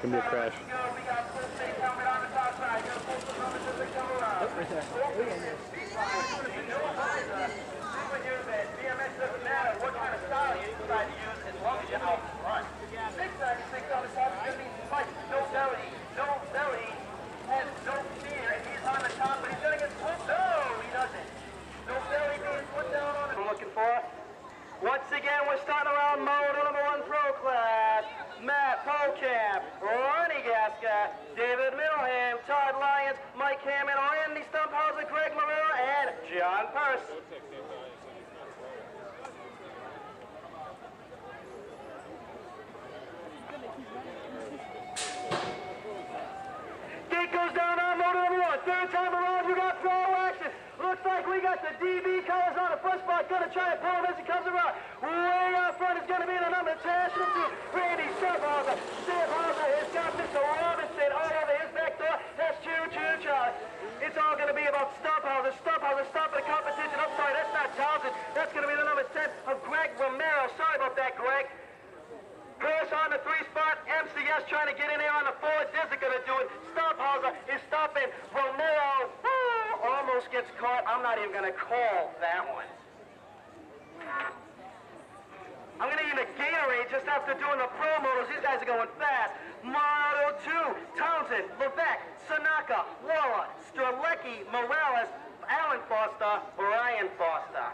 Gonna be a crash. We got full face helmet on the top side. Gonna pull some numbers as they come around. BMX doesn't matter what kind of style you decide to use as long as you're out front. 696 on the top is going to be Mike. No belly. No belly. Has no fear. And he's on the top, but he's going to get put. No, he doesn't. No belly being put down on it. I'm looking for. Once again, we're starting around moto number 1 pro class. Matt Pocamp, Ronnie Gasca, David Middleham, Todd Lyons, Mike Hammond, Randy Stumphauser, Greg Marrero, and John Purse. Gate goes down on motor number 1. Third time around, we got pro action. Looks like we got the DB colors on the front spot. Gonna try to pull him as he comes around. Way out front is gonna be the number 10 national team, Randy Stumphauser. Stumphauser has got Mr. Robinson all over his back door. That's Choo-Choo Charles. It's all gonna be about Stumphauser. Stumphauser stopping the competition. I'm sorry, that's not Townsend. That's gonna be the number 10 of Greg Romero. Sorry about that, Greg. Purse on the 3 spot, MCS trying to get in there on the 4, isn't going to do it. Stumphauser is stopping Romero. Almost gets caught. I'm not even going to call that one. I'm going to eat a Gatorade just after doing the pro motos. These guys are going fast. Moto 2, Townsend, Levesque, Sanaka, Waller, Strzelecki, Morales, Alan Foster, Brian Foster.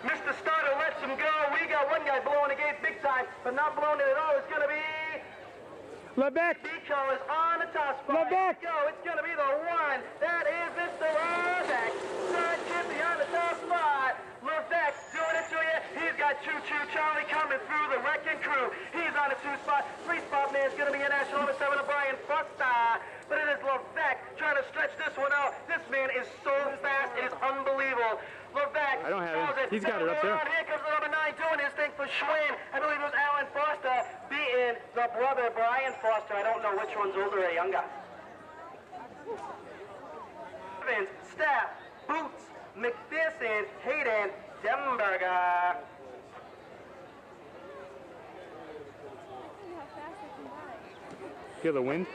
Mr. Starter lets him go. We got one guy blowing the gate big time, but not blowing it at all. It's going to be Levesque. Pico is on the top spot. Levesque. Go. It's going to be the 1. That is Mr. Levesque. Side Chippy on the top spot. Levesque doing it to you. He's got Choo-Choo Charlie coming through the wrecking crew. He's on the 2 spot. 3 spot man is going to be a national number 7 of Brian Foster. But it is Levesque trying to stretch this one out. This man is so fast. It is unbelievable. Levesque. I don't have it. He's got it up there. Here comes the number 9 doing his thing for Schwinn. I believe it was Alan Foster beating the brother Brian Foster. I don't know which one's older or younger. Evans, Staff, Boots, McPherson, Hayden, Demberger. Feel the wind?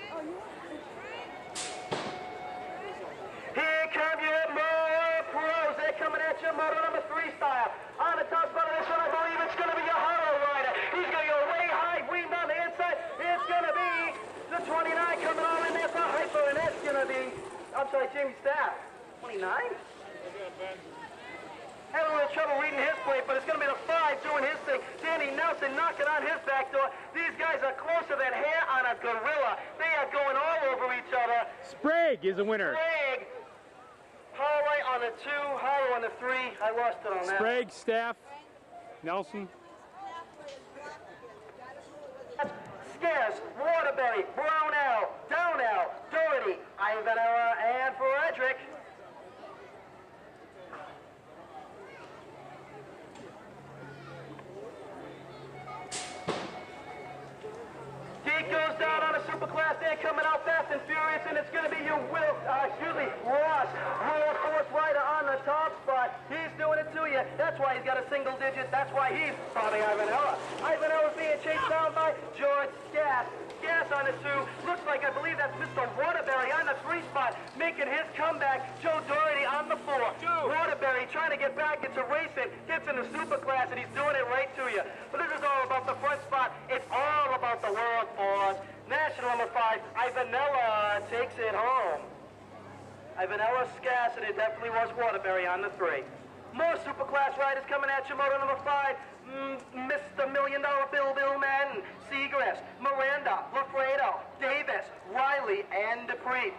Here come your more pros. They're coming at you, motor number 3 style. On the top spot of this one, I believe it's going to be your Hollow Rider. He's going to go way high, green on the inside. It's going to be the 29 coming on in there for Hyper, and that's going to be, I'm sorry, Jamie Staff. 29? Had a little trouble reading his plate, but it's going to be the 5 doing his thing. Danny Nelson knocking on his back door. These guys are closer than hair on a gorilla. They are going all over each other. Sprague is a winner. Sprague. Holloway on the 2, Hollow on the 3. I lost it on that. Sprague, Staff, Nelson. Scarce, Waterbury, Brownell, Downell, Doherty, Ivanella, and Frederick. Gate goes down on a Superclass. They're coming out fast and furious, and it's going to be your Ross, Roll Force Rider on the top spot. He's doing it to you. That's why he's got a single digit. That's why he's probably Ivanella. Ivanella's being chased down by George Scass. Scass on the 2. Looks like, I believe that's Mr. Waterbury on the 3 spot, making his comeback. Joe Doherty on the 4. Waterbury trying to get back into racing. Gets in the Superclass, and he's doing it right to you. But this is all about the front spot. It's all about the world, boys. National number 5, Ivanella takes it home. Ivanella, Scass, and it definitely was Waterbury on the 3. More Superclass riders coming at you. Motor number 5, Mr. $1 Million Bill Madden, Seagrass, Miranda, Lafredo, Davis, Riley, and Dupree.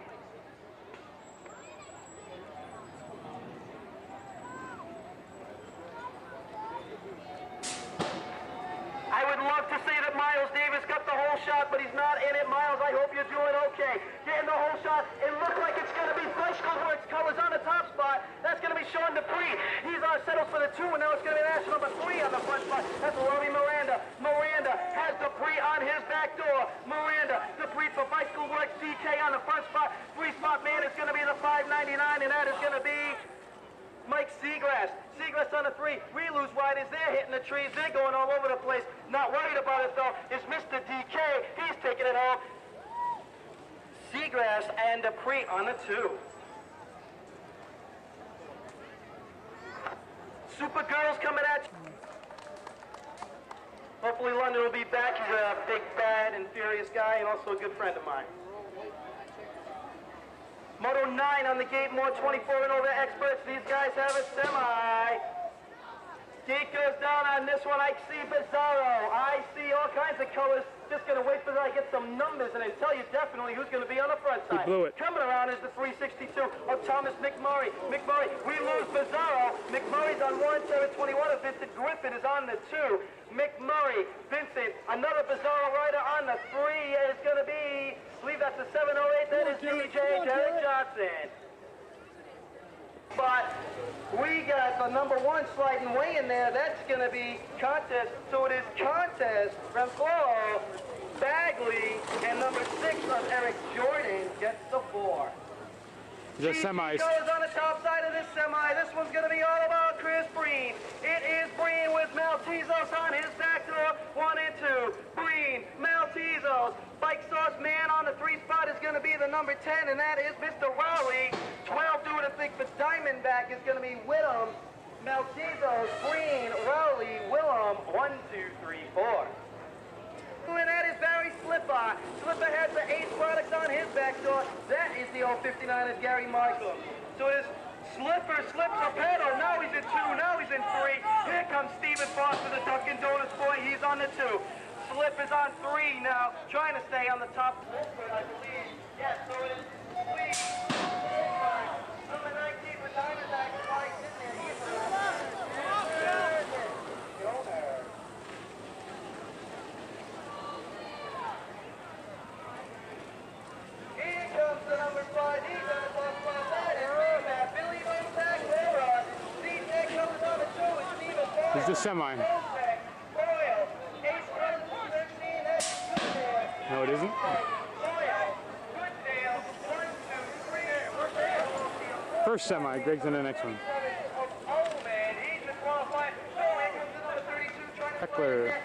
I would love to say that Miles Davis got the whole shot, but he's not in it. Miles, I hope you're doing okay. Getting the whole shot. It looks like it's going to be Bicycle Works colors on the top spot. That's going to be Sean Dupree. He's settles for the 2, and now it's going to be national number 3 on the front spot. That's Rory Miranda. Miranda has Dupree on his back door. Miranda, Dupree for Bicycle Works DK on the front spot. 3 spot man is going to be the $5.99, and that is going to be on the 3. We lose riders. They're hitting the trees. They're going all over the place. Not worried about it, though, is Mr. DK. He's taking it home. Seagrass and Dupree on the 2. Supergirls coming at you. Hopefully London will be back. He's a big, bad, and furious guy, and also a good friend of mine. Moto 9 on the gate, more 24 and over experts. These guys have a semi. Gate goes down on this one. I see Bizarro. I see all kinds of colors. Just going to wait for I get some numbers and then tell you definitely who's going to be on the front side. He blew it. Coming around is the 362 of Thomas McMurray. McMurray, we lose Bizarro. McMurray's on 1/7/21. Vincent Griffin is on the 2. McMurray, Vincent, another Bizarro rider on the 3 is going to be, I believe that's a 708. That is DJ Derek Johnson. But we got the number 1 sliding way in there. That's going to be contest. So it is contest. Renfro, Bagley, and number 6 of Eric Jordan gets the 4. The semis. Goes on the top side of this semi. This one's going to be all about Chris Breen. It is Breen with Maltezos on his back door. 1 and 2. Breen, Maltezos. Bike Sauce Man on the 3 spot is going to be the number 10, and that is Mr. Rowley. 12 doing a thing for Diamondback is going to be Whittam, Maltezos, Breen, Rowley, Willem. 1, 2, 3, 4. And that is Barry Slipper. Slipper has the Ace products on his back door. That is the old 59 of Gary Markham. So it is Slipper slips a pedal. Now he's in 2. Now he's in 3. Here comes Stephen Foster, the Dunkin' Donuts boy. He's on the 2. Slip is on 3 now, trying to stay on the top. Slipper, I believe. Yes, so it is Lee. Number 19 with Diamondback twice in there. He's Here comes the number 5. He's on the top spot. That is Matt. Billy Motak, Laura. DJ comes on the 2 with Stephen Foster. He's the semi. No, it isn't. First semi, Greg's in the next one. Heckler.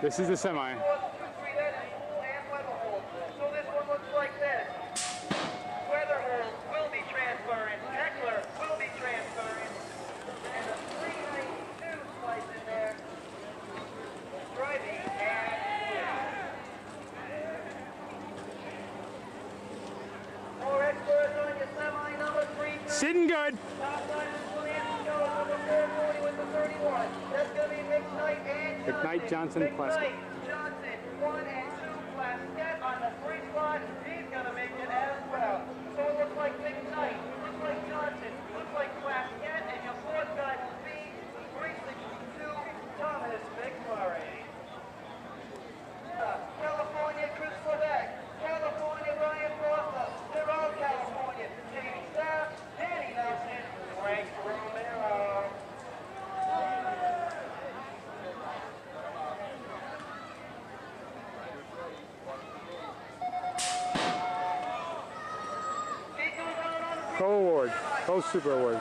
This is the semi. So this one looks like this. Weatherholt will be transferring. Heckler will be transferring. And a 392 slice in there. Driving and more experts on your semi number 3. Sitting good. Top line is one number 440 with the 31. That's going to be McKnight and McKnight, Johnson, Plastic. Johnson, 1 and 2 Plastic on the 3 spot. He's going to make it as well. So it looks like McKnight, looks like Johnson, looks like Plastic, and your 4th guy will be 362 Thomas McMurray. California, Chris Levesque. California, Ryan Foster. They're all California. Jamie Staff, Danny Nelson, Frank Romero. Co-award. Co-super award.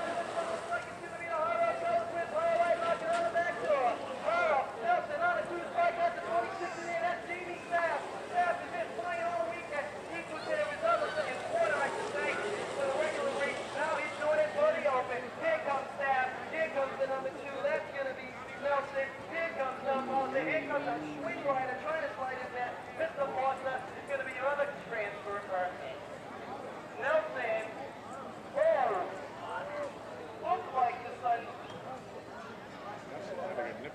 Mr. Foster is going to be your other transfer person. Nelson. Looks like the sun.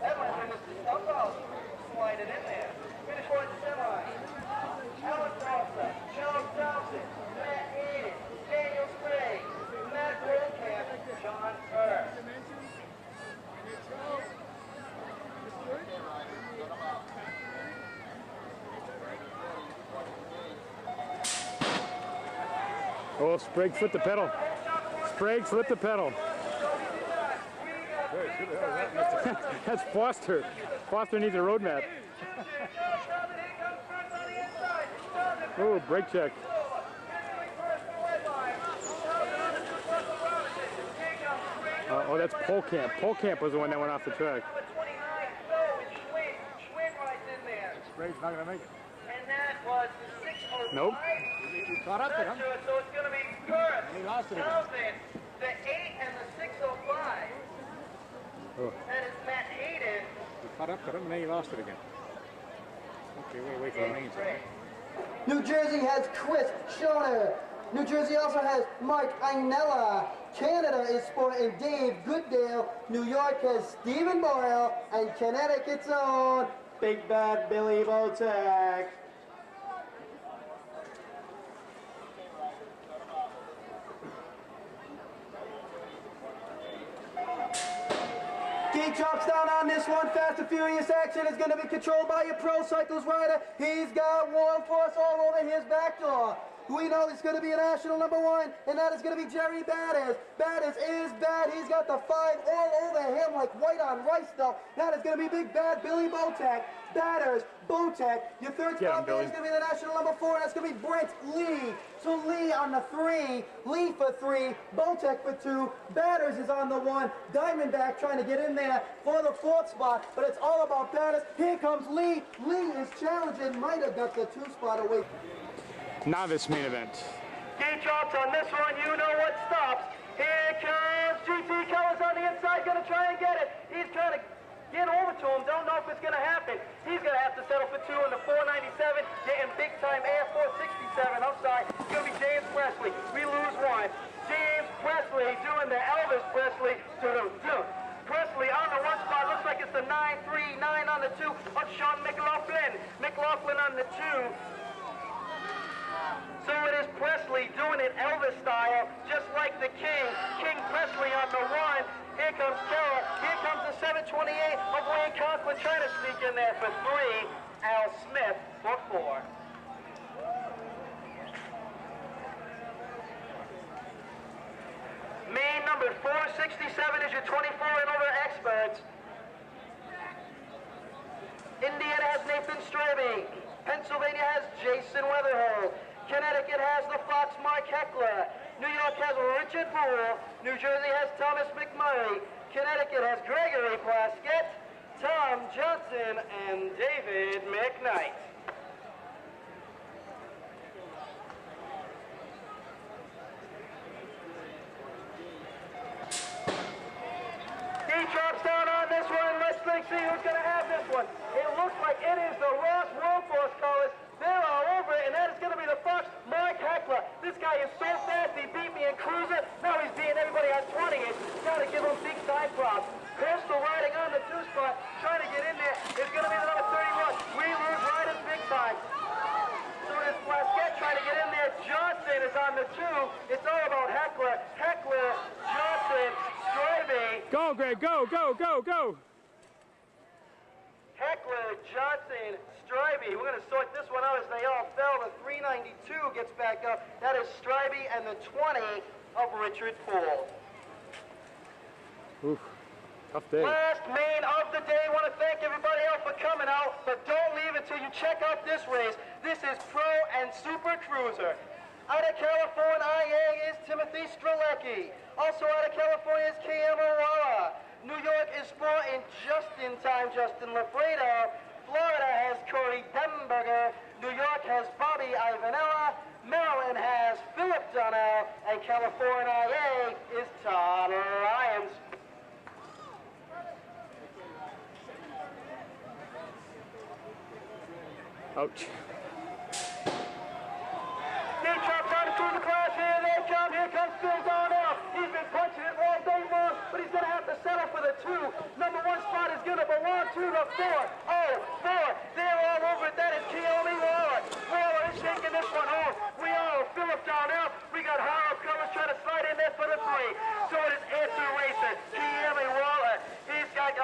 That might have been the stumble sliding in there. Finish one semi. Alan Foster, Charles Thompson, Matt Hayden, Daniel Sprague, Matt Goldcamp, John Kerr. Oh, Sprague flipped the pedal. Sprague flipped the pedal. We got That's Foster. Foster needs a road map. Oh, brake check. Oh, that's Pole Camp. Pole Camp was the one that went off the track. Spray's not going to make it. And that was the 605. Nope. He caught up to him. So it's going to be Garth, And he lost it again. Townsend, the 8 and the 605. Oh. That is Matt Hayden. He caught up to him and then he lost it again. Okay, wait for the main side. New Jersey has Chris Schoner. New Jersey also has Mike Ainella. Canada is sporting Dave Goodale. New York has Stephen Boyle. And Connecticut's own Big Bad Billy Botek. Gate drops down on this one. Fast and Furious action is going to be controlled by your Pro Cycles rider. He's got Warm Force all over his back door. We know it's going to be a national #1, and that is going to be Jerry Badders. Badders is bad. He's got the 5 all over him like white on rice though. That is going to be Big Bad Billy Botek. Badders, Botek. Your third spot there is going to be the national #4, and that's going to be Brent Lee. So Lee on the 3, Lee for 3, Botek for 2, Badders is on the 1, Diamondback trying to get in there for the 4th spot, but it's all about Badders. Here comes Lee. Lee is challenging, might have got the 2 spot away. Novice main event. Gate drops on this one, you know what stops. Here comes GT Colors on the inside, gonna try and get it. He's trying to get over to him, don't know if it's gonna happen. He's gonna have to settle for 2 in the 497, getting big time air 467 outside. It's gonna be James Presley. We lose 1. James Presley doing the Elvis Presley. Presley on the 1 spot, looks like it's the 939 on the 2 of Sean McLaughlin. McLaughlin on the 2. So it is Presley doing it Elvis style, just like the King. King Presley on the 1. Here comes Keller. Here comes the 728 of Wayne Conklin trying to sneak in there for 3. Al Smith for 4. Main number 467 is your 24 and over experts. Indiana has Nathan Strebe. Pennsylvania has Jason Weatherhill. Connecticut has the Fox Mike Heckler. New York has Richard Poole. New Jersey has Thomas McMurray. Connecticut has Gregory Plaskett, Tom Johnson, and David McKnight. He drops down on this one. Let's see who's going to have this one. It looks like it is the Ross Worldforce colors. They're all over it, and that is going to be the Fox Mike Heckler. This guy is so fast, he beat me in cruiser. Now he's beating everybody on 20s. Got to give him big side props. Crystal riding on the 2 spot, trying to get in there. It's going to be the number 31. We lose riders big time. So is Plaskett trying to get in there. Johnson is on the 2. It's all about Heckler. Heckler, Johnson, Strebe. Go, Greg, go, go, go, go. Heckler, Johnson, Strebe. We're going to sort this one out as they all fell. The 392 gets back up. That is Strebe and the 20 of Richard Poole. Oof, tough day. Last main of the day. Want to thank everybody else for coming out, but don't leave it till you check out this race. This is Pro and Super Cruiser. Out of California is Timothy Strelecki. Also out of California is K.M. O'Wara. New York is sporting just-in-time Justin Lafredo. Florida has Corey Demberger. New York has Bobby Ivanella. Maryland has Philip Donnell. And California is Todd Lyons. Ouch. He drops on the Superclass. Here they come. Here comes Phil Donnell. He's been punching it all day long, but he's going to have to settle for the 2. Number 1 spot is going to belong to the 4. Oh, 4. They're all over it. That is Keone Waller. Waller is shaking this one home. We all Philip Donnell. We got Harold Cummins trying to slide in there for the 3. So it is Answer Racer. Keone Waller. He's got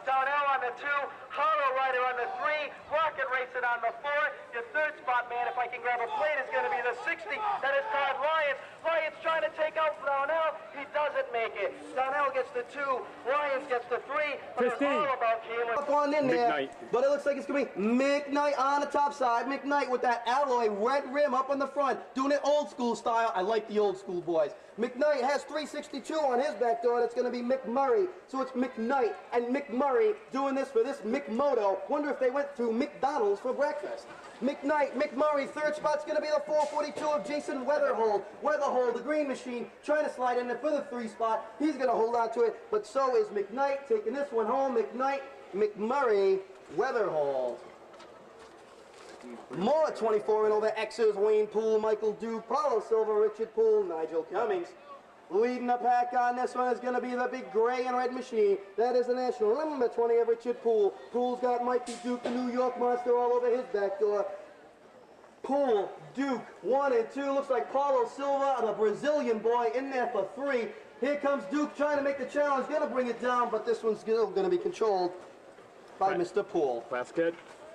Donnell on the the 2, Hollow Rider on the 3, Rocket Racing on the 4. Your third spot, man, if I can grab a plate, is going to be the 60. That is Todd Lyons. Lyons trying to take out Brownell. He doesn't make it. Brownell gets the 2, Lyons gets the 3. But it's 15. all about Cameron. Up on in there, McKnight. but it looks like it's going to be McKnight on the top side. McKnight with that alloy red rim up on the front, doing it old school style. I like the old school boys. McKnight has 362 on his back door. That's going to be McMurray. So it's McKnight and McMurray doing this for this McMoto. Wonder if they went through McDonald's for breakfast. McKnight, McMurray, third spot's going to be the 442 of Jason Weatherhold. Weatherhold, the green machine, trying to slide in there for the 3 spot. He's going to hold on to it, but so is McKnight, taking this one home. McKnight, McMurray, Weatherhold. More 24 and over X's, Wayne Poole, Michael Duke, Paulo Silva, Richard Poole, Nigel Cummings. Leading the pack on this one is going to be the big gray and red machine. That is the national number 20 of Richard Poole. Poole's got Mikey Duke, the New York Monster, all over his back door. Poole, Duke, 1 and 2. Looks like Paulo Silva, the Brazilian boy, in there for 3. Here comes Duke trying to make the challenge. Going to bring it down, but this one's still going to be controlled by Mr. Poole. Plaskett,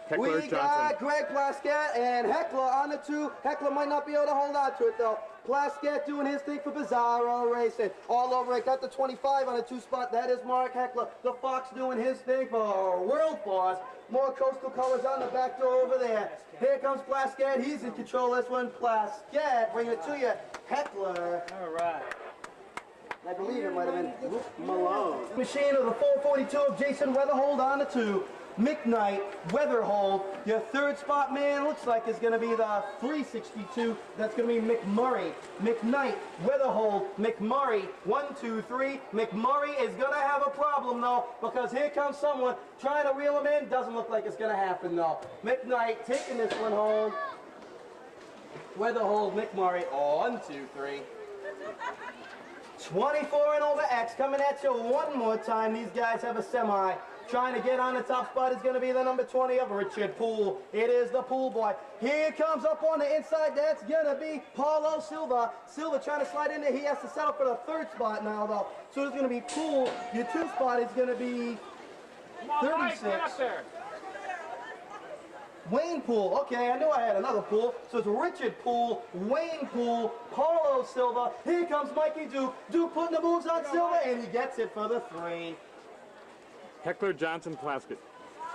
Heckler, We Johnson. got Greg Plaskett and Heckler on the 2. Heckler might not be able to hold on to it, though. Plaskett doing his thing for Bizarro Racing. All over it. Got the 25 on the 2 spot. That is Mark Heckler. The Fox doing his thing for World Force. More coastal colors on the back door over there. Here comes Plaskett. He's in control of this one. Plaskett, bring it to you. Heckler. All right. I believe it might have been Luke Malone. Machine of the 442 of Jason Weatherhold on the 2. McKnight, Weatherhold. Your third spot, man, looks like is going to be the 362. That's going to be McMurray. McKnight, Weatherhold, McMurray. 1, 2, 3. McMurray is going to have a problem, though, because here comes someone trying to reel him in. Doesn't look like it's going to happen, though. McKnight taking this one home. Weatherhold, McMurray. 1, 2, 3. 24 and over X coming at you one more time. These guys have a semi. Trying to get on the top spot is going to be the number 20 of Richard Poole. It is the Poole boy. Here comes up on the inside. That's going to be Paulo Silva. Silva trying to slide in there. He has to settle for the 3rd spot now, though. So it's going to be Poole. Your 2 spot is going to be 36. Wayne Poole. Okay, I knew I had another Poole. So it's Richard Poole, Wayne Poole, Paulo Silva. Here comes Mikey Duke. Duke putting the moves on Silva, and he gets it for the 3. Heckler, Johnson, Plaskett.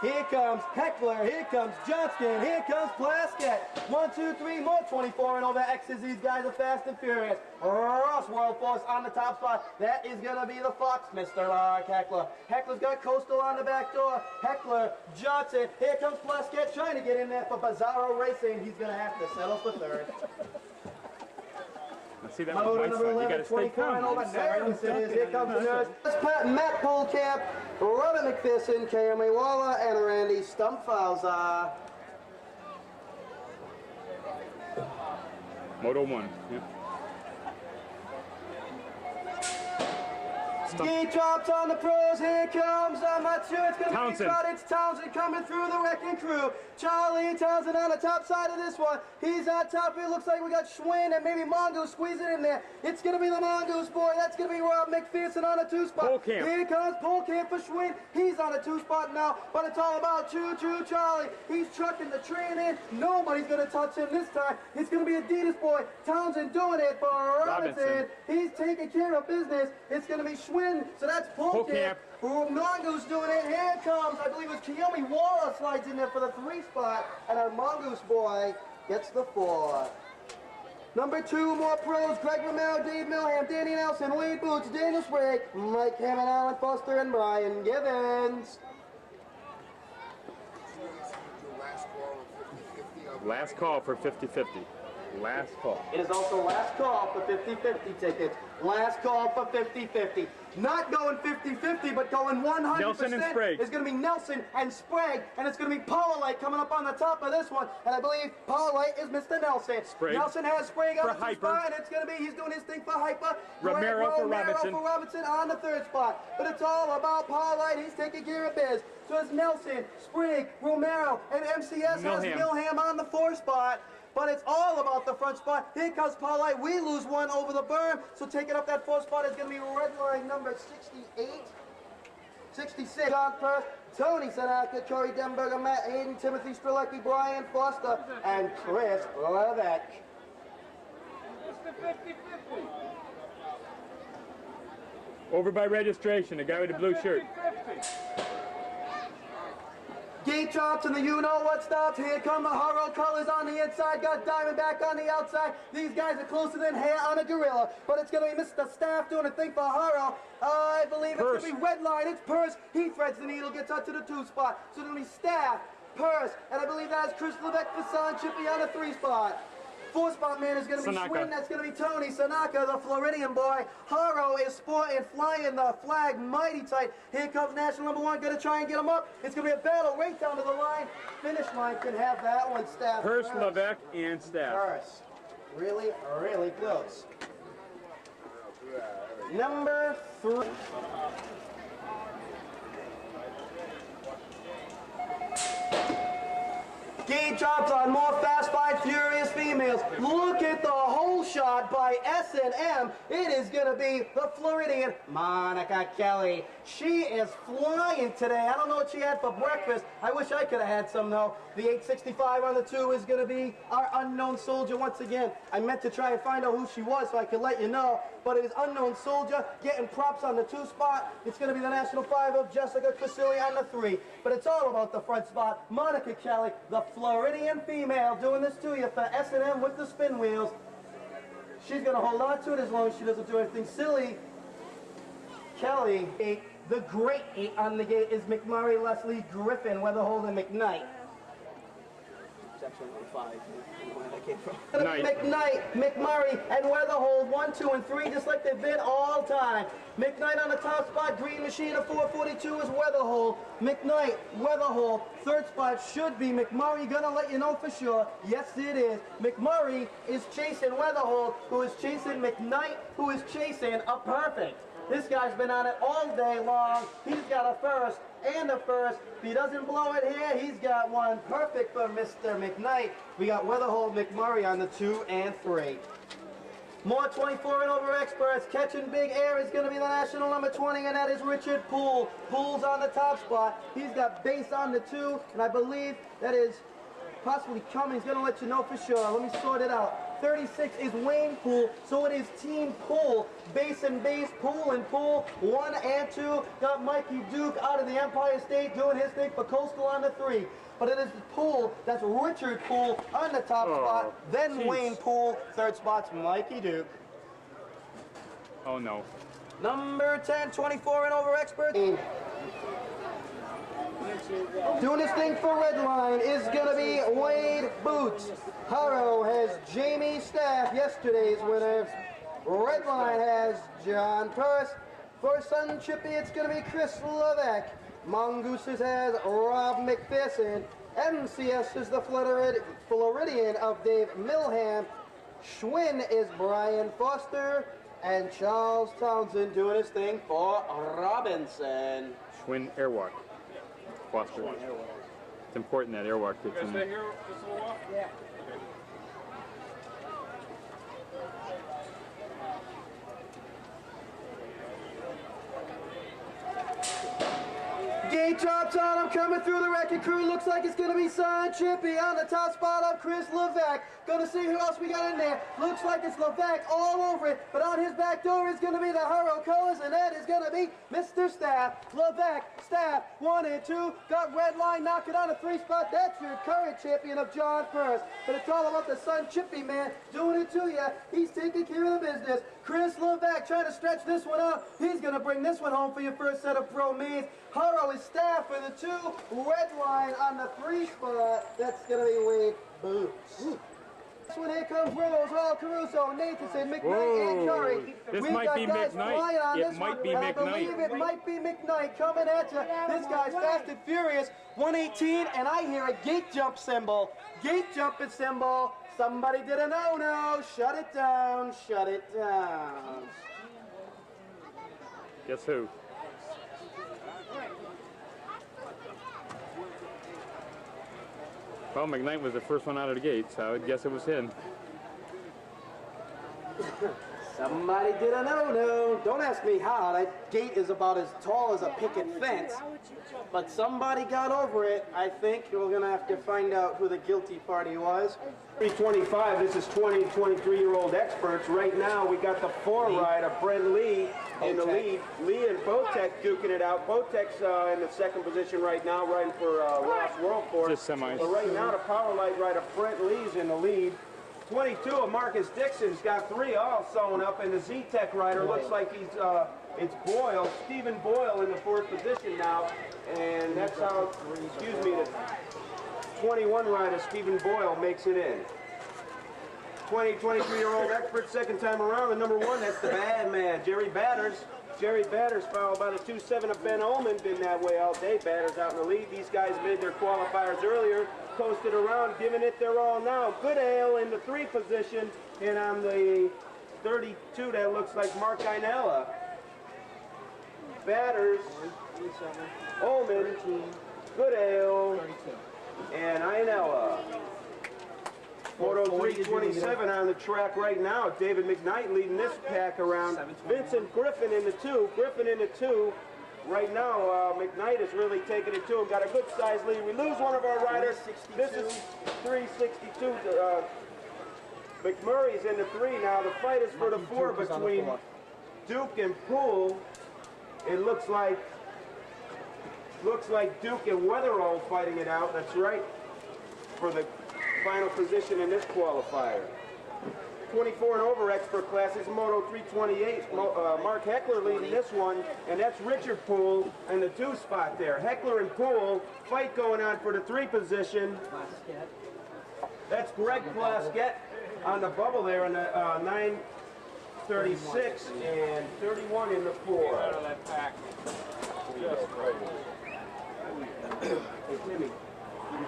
Here comes Heckler, here comes Johnston, here comes Plaskett. 1, 2, 3 more 24 and over X's. These guys are fast and furious. Ross World Force on the top spot. That is going to be the Fox, Mr. Mark Heckler. Heckler's got Coastal on the back door. Heckler, Johnson. Here comes Plaskett trying to get in there for Bizarro Racing. He's going to have to settle for 3rd. See that Moto one, number you 11, got to stay 24 and calm. over. Nervous it is. Here comes the nurse. Matt Polkamp, Robert McPherson, Cameron Waller, and Randy Stumpfauser. Moto 1. Yeah. He drops on the pros. Here comes, I'm not sure it's going to be Townsend. crowded. It's Townsend coming through the wrecking crew. Charlie Townsend on the top side of this one. He's on top. It looks like we got Schwinn and maybe Mongoose squeezing in there. It's going to be the Mongoose boy. That's going to be Rob McPherson on the 2 spot. Polkamp. Here comes Polkamp for Schwinn. He's on a 2 spot now, but it's all about Choo Choo Charlie. He's trucking the train in. Nobody's going to touch him this time. It's going to be Adidas boy. Townsend doing it for Robinson. He's taking care of business. It's going to be Schwinn. So that's Polkamp. Mongoose doing it. Here comes, I believe it's Kiyomi Waller slides in there for the 3 spot. And our Mongoose boy gets the 4. Number 2, more pros. Greg Romero, Dave Milham, Danny Nelson, Wade Boots, Daniel Sprague, Mike Hammond, Alan Foster, and Brian Givens. Last call for 50-50. Last call. It is also last call for 50-50 tickets. Last call for 50-50. Not going 50-50, but going 100%. Nelson and Sprague. It's going to be Nelson and Sprague, and it's going to be Powerlight coming up on the top of this one. And I believe Powerlight is Mr. Nelson. Sprague. Nelson has Sprague on For the 2 Hyper. spot, and it's going to be, he's doing his thing for Hyper. Romero for Robinson. for Robinson on the 3rd spot. But it's all about Powerlight. He's taking care of biz. So it's Nelson, Sprague, Romero, and MCS has Milham on the 4 spot. But it's all about the front spot. Here comes Powerlight. We lose one over the berm. So taking up that 4th spot is going to be red line number 68. 66. John Purse, Tony Sanaka, Corey Denberger, Matt Hayden, Timothy Strelecki, Brian Foster, and Chris Levesque. Over by registration, the guy with the blue shirt. Gate drops and the you-know-what stops. Here come the Haro colors on the inside. Got Diamondback on the outside. These guys are closer than hair on a gorilla. But it's going to be Mr. Staff doing a thing for Haro. I believe it's going to be Redline. It's Purse. He threads the needle, gets out to the 2 spot. So it's going to be Staff, Purse, and I believe that is Chris Levesque for San Chippy on the 3 spot. 4 spot man is going to be Schwinn. That's going to be Tony Sanaka, the Floridian boy. Haro is sporting, flying the flag mighty tight. Here comes national number 1. Going to try and get him up. It's going to be a battle right down to the line. Finish line can have that one, Staff. Purse, Levesque, and Staff. Purse. Really, really close. Number 3. Gate drops on more Fast Five Furious females. Look at the whole shot by S&M. It is going to be the Floridian Monica Kelly. She is flying today. I don't know what she had for breakfast. I wish I could have had some, though. The 865 on the 2 is going to be our unknown soldier once again. I meant to try and find out who she was so I could let you know, but it is unknown soldier getting props on the 2 spot. It's going to be the national 5 of Jessica Crisili on the 3. But it's all about the front spot. Monica Kelly, the Floridian female, doing this to you for S&M with the spin wheels. She's going to hold on to it as long as she doesn't do anything silly. Kelly, 8. The great 8 on the gate is McMurray, Leslie, Griffin, Weatherhold, and McKnight. It's actually on 5. Where that came from. McKnight, McMurray, and Weatherhold, 1, 2, and 3, just like they've been all time. McKnight on the top spot, Green Machine of 442 is Weatherhold. McKnight, Weatherhold, 3rd spot should be McMurray. Gonna let you know for sure. Yes, it is. McMurray is chasing Weatherhold, who is chasing McKnight, who is chasing a perfect. This guy's been on it all day long. He's got a 1st and a 1st. If he doesn't blow it here, he's got one perfect for Mr. McKnight. We got Weatherhold McMurray on the 2 and 3. More 24 and over experts. Catching big air is going to be the national number 20, and that is Richard Poole. Poole's on the top spot. He's got base on the 2, and I believe that is possibly coming. He's going to let you know for sure. Let me sort it out. 36 is Wayne Poole, so it is Team Poole. Base and base, Poole and Poole, 1 and 2. Got Mikey Duke out of the Empire State doing his thing for Coastal on the 3. But it is Poole, that's Richard Poole on the top spot, then Wayne Poole, 3rd spot's Mikey Duke. Oh no. Number 10, 24 and over expert. Doing his thing for Redline is going to be Wade Boots. Haro has Jamie Staff, yesterday's winner. Redline has John Purse. For Sun Chippy, it's going to be Chris Levesque. Mongooses has Rob McPherson. MCS is the Floridian of Dave Milham. Schwinn is Brian Foster. And Charles Townsend doing his thing for Robinson. Schwinn Airwalk. Foster. It's important that Airwalk gets in there. Yeah. Gate drops on him, coming through the wrecking crew. Looks like it's going to be San Chippy on the top spot of Chris Levesque. Gonna see who else we got in there. Looks like it's Levesque all over it, but on his back door is going to be the Haro colors, and that is going to be Mr. Staff. Levesque, Staff, 1 and 2. Got Redline knocking on a 3 spot. That's your current champion of John Purse. But it's all about the Sun Chippy man doing it to you. He's taking care of the business. Chris Levesque trying to stretch this one out. He's going to bring this one home for your first set of pro meets. Haro is Staff for the 2. Redline on the 3 spot. That's going to be Wade Boots. When here comes Rose, Hall, Caruso, Nathanson, McKnight, and Curry. This might be McKnight. It might be I believe McKnight. it might be McKnight coming at you. This guy's fast and furious. 118, and I hear a gate jump symbol. Gate jumping symbol. Somebody did a no-no. Shut it down. Shut it down. Guess who? Well, McKnight was the first one out of the gate, so I would guess it was him. Somebody did a no-no. Don't ask me how. That gate is about as tall as a picket fence. But somebody got over it. I think we're going to have to find out who the guilty party was. 325, this is 20 to 23-year-old experts. Right now, we got the 4 rider, Brent Lee, in the lead. Lee and Botek duking it out. Botek's in the 2nd position right now, riding for Ross World Force. Just semis. But right now, the power light rider, Brent Lee's in the lead. 22 of Marcus Dixon's got 3 all sewn up, and the Z-Tech rider looks like he's, it's Boyle, Stephen Boyle in the 4th position now, and that's how, excuse me, the 21 rider, Stephen Boyle, makes it in. 23-year-old expert, 2nd time around, the number 1, that's the bad man, Jerry Batters. Jerry Batters followed by the 2-7 of Ben Ullman, been that way all day. Batters out in the lead. These guys made their qualifiers earlier, coasted around, giving it their all now. Goodale in the 3 position, and on the 32, that looks like Mark Inella. Batters, Ullman, Goodale, and Inella. Photo 327 on the track right now. David McKnight leading this pack around. Vincent Griffin in the 2. Griffin in the 2. Right now, McKnight is really taking it to him. Got a good size lead. We lose one of our riders. This is 362. McMurray's in the 3 now. The fight is for the 4 between Duke and Poole. It looks like Duke and Weatherall fighting it out. That's right. For the final position in this qualifier. 24 and over expert class is Moto 328. Mark Heckler leading this one, and that's Richard Poole in the 2 spot there. Heckler and Poole, fight going on for the 3 position. That's Greg Plaskett on the bubble there in the 936 and 31 in the 4. Out of that pack.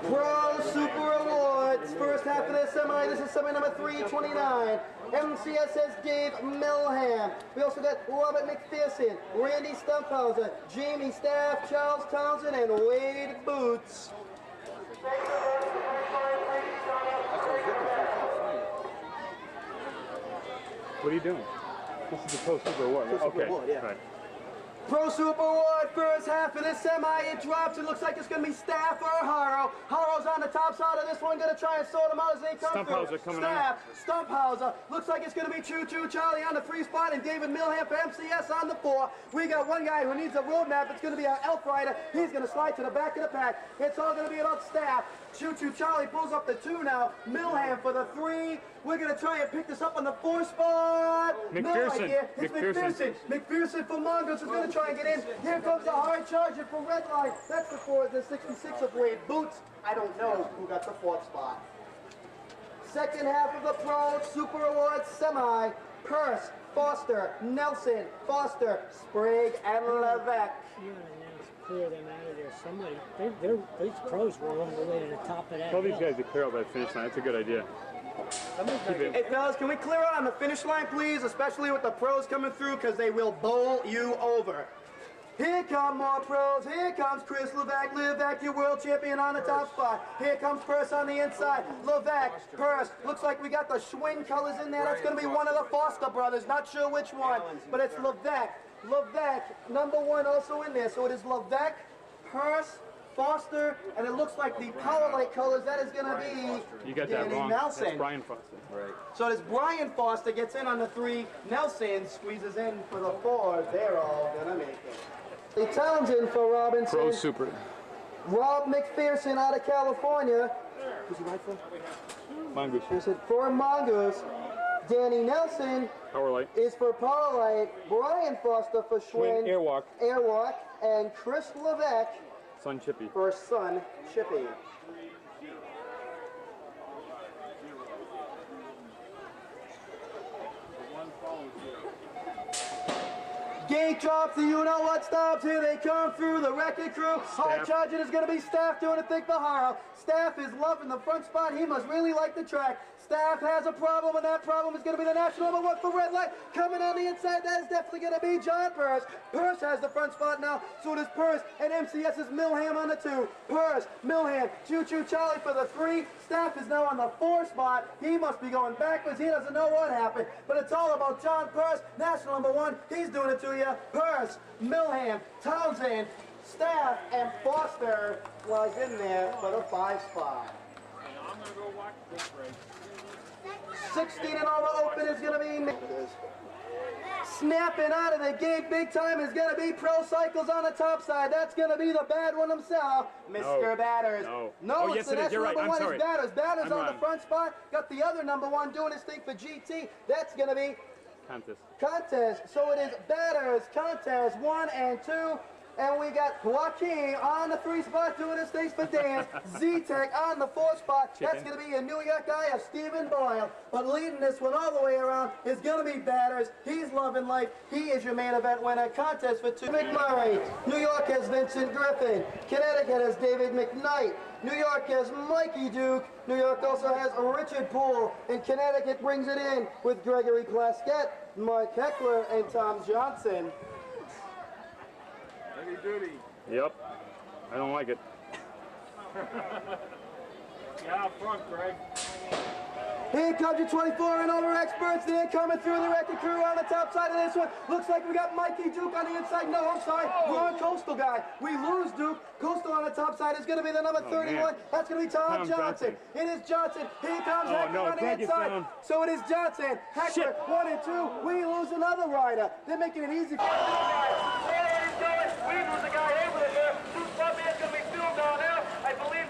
Pro Super Awards, first half of the semi. This is semi number 329. MCS's Dave Milham. We also got Robert McPherson, Randy Stumphauser, Jamie Staff, Charles Townsend, and Wade Boots. What are you doing? This is the Pro Super Award. Pro Super Okay. Award, yeah. Right. Pro Super Award, first half of this semi, it drops. It looks like it's going to be Staff or Harrow. Harrow's on the top side of this one, going to try and sort them out as they come Stumphauser through. coming Staff, Stumphauser. Looks like it's going to be Choo Choo Charlie on the 3 spot and David Milham for MCS on the 4. We got one guy who needs a roadmap. It's going to be our Elf Rider. He's going to slide to the back of the pack. It's all going to be about Staff. Choo Choo Charlie pulls up the 2 now. Milham for the 3. We're going to try and pick this up on the 4 spot. McPherson. No idea. It's McPherson. McPherson for Mongoose is going to try and get in. Here comes the hard charger for Redline. That's the 66 of Wade Boots. I don't know who got the 4th spot. Second half of the Pro Super Awards semi. Purse, Foster, Nelson, Foster, Sprague, and Levesque. You want to clear them out of there. Somebody, these pros were all the way to the top of that Tell these hill. guys to clear out that finish line. That's a good idea. Hey fellas, can we clear out on the finish line, please? Especially with the pros coming through, because they will bowl you over. Here come more pros. Here comes Chris Levesque, your world champion on the top spot. Here comes Purse on the inside. Levesque, Purse. Looks like we got the Schwinn colors in there. That's going to be one of the Foster brothers. Not sure which one, but it's Levesque. Levesque, number 1 also in there. So it is Levesque, Purse, Foster, and it looks like the Power Light colors, that is going to be You got that Danny wrong. Nelson. That's Brian Foster. Right. So this Brian Foster gets in on the 3. Nelson squeezes in for the 4. They're all going to make it. The Townsend for Robinson. Pro Super. Rob McPherson out of California. Who's he ride for? Mongoose. For Mongoose. Danny Nelson Power Light. is for Power Light. Brian Foster for Schwinn. Airwalk. Airwalk. And Chris Levesque Sun Chippy. for Sun Chippy. drops the you-know-what stops. Here they come through the wrecking crew. Hard charging is going to be Staff doing a thing for Haro. Staff is loving the front spot. He must really like the track. Staff has a problem, and that problem is going to be the national number one for red light. Coming on the inside, that is definitely going to be John Purse. Purse has the front spot now. So does Purse, and MCS is Milham on the 2. Purse, Milham, Choo-Choo Charlie for the 3. Staff is now on the 4 spot. He must be going backwards. He doesn't know what happened, but it's all about John Purse, national number 1. He's doing it to you. Purse, Milham, Townsend, Staff, and Foster was in there for the 5 spot. I'm going to go watch this race. 16 and over open is going to be snapping out of the gate big time is going to be Pro Cycles on the top side. That's going to be the bad one himself, Mr. Batters. No, it's yes, the it is. You're right. number I'm 1 sorry. is Batters. Batters I'm on the wrong. front spot. Got the other number 1 doing his thing for GT. That's going to be Contest. So it is Batters, Contest 1 and 2. And we got Joaquin on the 3 spot doing his things for Dan. Z-Tech on the 4 spot. That's going to be a New York guy of Stephen Boyle. But leading this one all the way around is going to be Batters. He's loving life. He is your main event winner. Contest for 2. McMurray. New York has Vincent Griffin. Connecticut has David McKnight. New York has Mikey Duke. New York also has Richard Poole. And Connecticut brings it in with Gregory Plaskett, Mark Heckler, and Tom Johnson. Heavy duty. Yep. I don't like it. Get out front, Greg. Here comes your 24 and over experts. They're coming through the wrecking crew on the top side of this one. Looks like we got Mikey Duke on the inside. No, I'm sorry. Wrong Coastal guy. We lose Duke. Coastal on the top side is going to be the number 31. Man. That's going to be Tom Johnson. It is Johnson. Here comes Heckler on the inside. So it is Johnson. Heckler, 1 and 2. We lose another rider. They're making it easy for We lose a guy over there. Two spot man's going to be filled down there. I believe